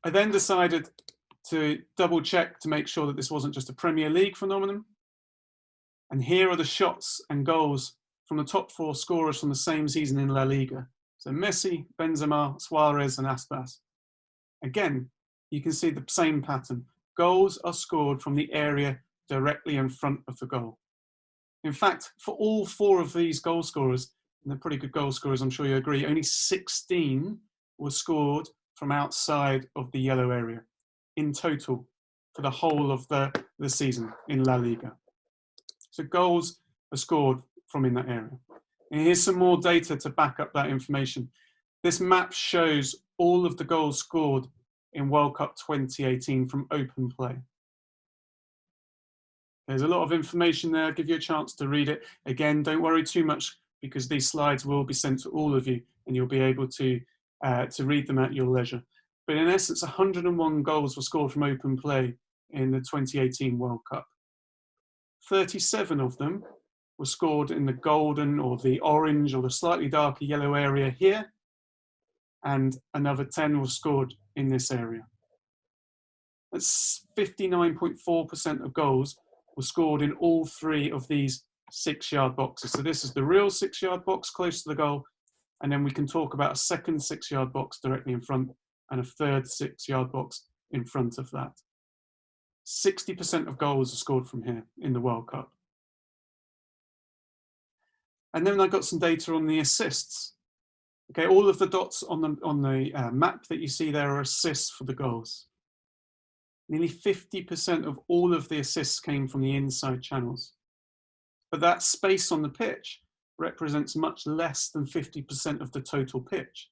I then decided to double check to make sure that this wasn't just a Premier League phenomenon. And here are the shots and goals from the top 4 scorers from the same season in La Liga. So Messi, Benzema, Suarez and Aspas. Again, you can see the same pattern. Goals are scored from the area directly in front of the goal. In fact, for all 4 of these goal scorers, and they're pretty good goal scorers, I'm sure you agree, only 16 were scored from outside of the yellow area in total for the whole of the season in La Liga. So goals are scored from in that area. And here's some more data to back up that information. This map shows all of the goals scored in World Cup 2018 from open play. There's a lot of information there. I'll give you a chance to read it. Again, don't worry too much because these slides will be sent to all of you and you'll be able to read them at your leisure. But in essence, 101 goals were scored from open play in the 2018 World Cup. 37 of them were scored in the golden or the orange or the slightly darker yellow area here, and another 10 were scored in this area. That's 59.4% of goals were scored in all 3 of these 6-yard boxes. So this is the real 6-yard box close to the goal, and then we can talk about a second 6-yard box directly in front and a third 6-yard box in front of that. 60% of goals are scored from here in the World Cup. And then I got some data on the assists. Okay, all of the dots on the map that you see there are assists for the goals. Nearly 50% of all of the assists came from the inside channels. But that space on the pitch represents much less than 50% of the total pitch.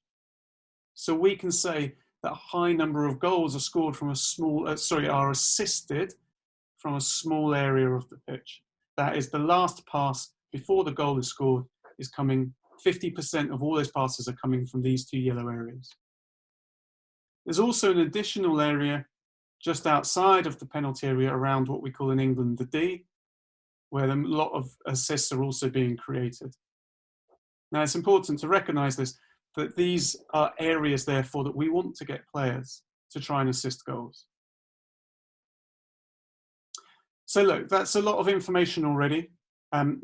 So we can say that a high number of goals are scored from a small, are assisted from a small area of the pitch. That is, the last pass before the goal is scored is coming, 50% of all those passes are coming from these 2 yellow areas. There's also an additional area just outside of the penalty area around what we call in England the D, where a lot of assists are also being created. Now it's important to recognise this, that these are areas therefore that we want to get players to try and assist goals. So look, that's a lot of information already.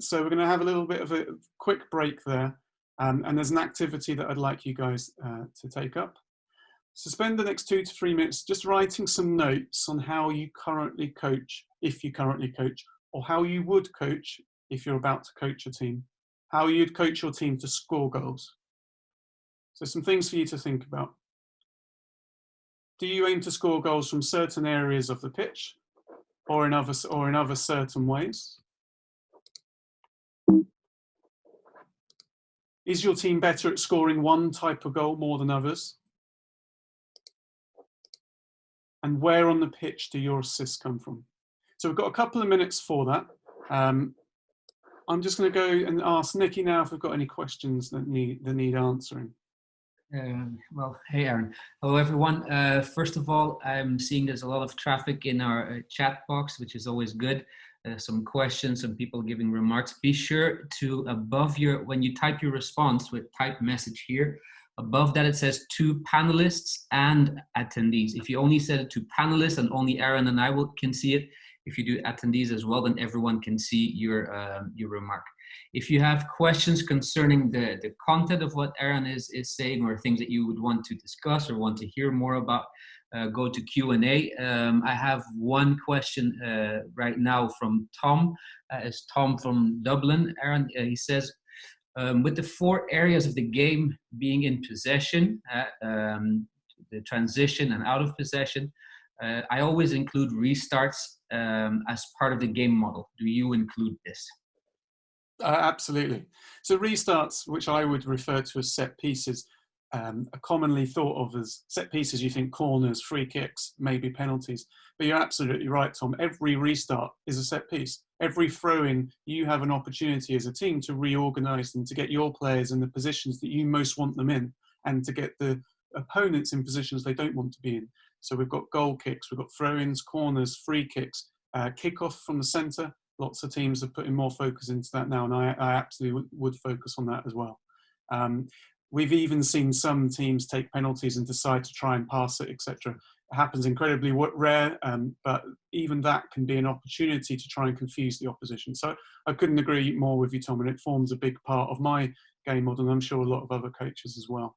So we're going to have a little bit of a quick break there. And there's an activity that I'd like you guys to take up. So spend the next 2 to 3 minutes just writing some notes on how you currently coach, if you currently coach, or how you would coach if you're about to coach a team, how you'd coach your team to score goals. So some things for you to think about. Do you aim to score goals from certain areas of the pitch or in other certain ways? Is your team better at scoring one type of goal more than others? And where on the pitch do your assists come from? So we've got a couple of minutes for that. I'm just going to go and ask Nicky now if we've got any questions that need answering. Well, hey Aaron. Hello everyone. First of all, I'm seeing there's a lot of traffic in our chat box, which is always good. Some questions, some people giving remarks. Be sure to, when you type your response with type message here, above that it says to panelists and attendees. If you only set it to panelists and only Aaron and I can see it, if you do attendees as well, then everyone can see your remark. If you have questions concerning the content of what Aaron is saying, or things that you would want to discuss or want to hear more about, go to Q&A. I have one question right now from Tom. It's Tom from Dublin. Aaron, he says, with the 4 areas of the game being in possession, the transition and out of possession, I always include restarts as part of the game model. Do you include this? Absolutely. So restarts, which I would refer to as set pieces, are commonly thought of as set pieces. You think corners, free kicks, maybe penalties. But you're absolutely right, Tom. Every restart is a set piece. Every throw-in, you have an opportunity as a team to reorganise and to get your players in the positions that you most want them in, and to get the opponents in positions they don't want to be in. So we've got goal kicks, we've got throw-ins, corners, free kicks, kick-off from the centre. Lots of teams are putting more focus into that now, and I absolutely would focus on that as well. We've even seen some teams take penalties and decide to try and pass it, etc. happens incredibly rare, but even that can be an opportunity to try and confuse the opposition. So I couldn't agree more with you, Tom, and it forms a big part of my game model, and I'm sure a lot of other coaches as well.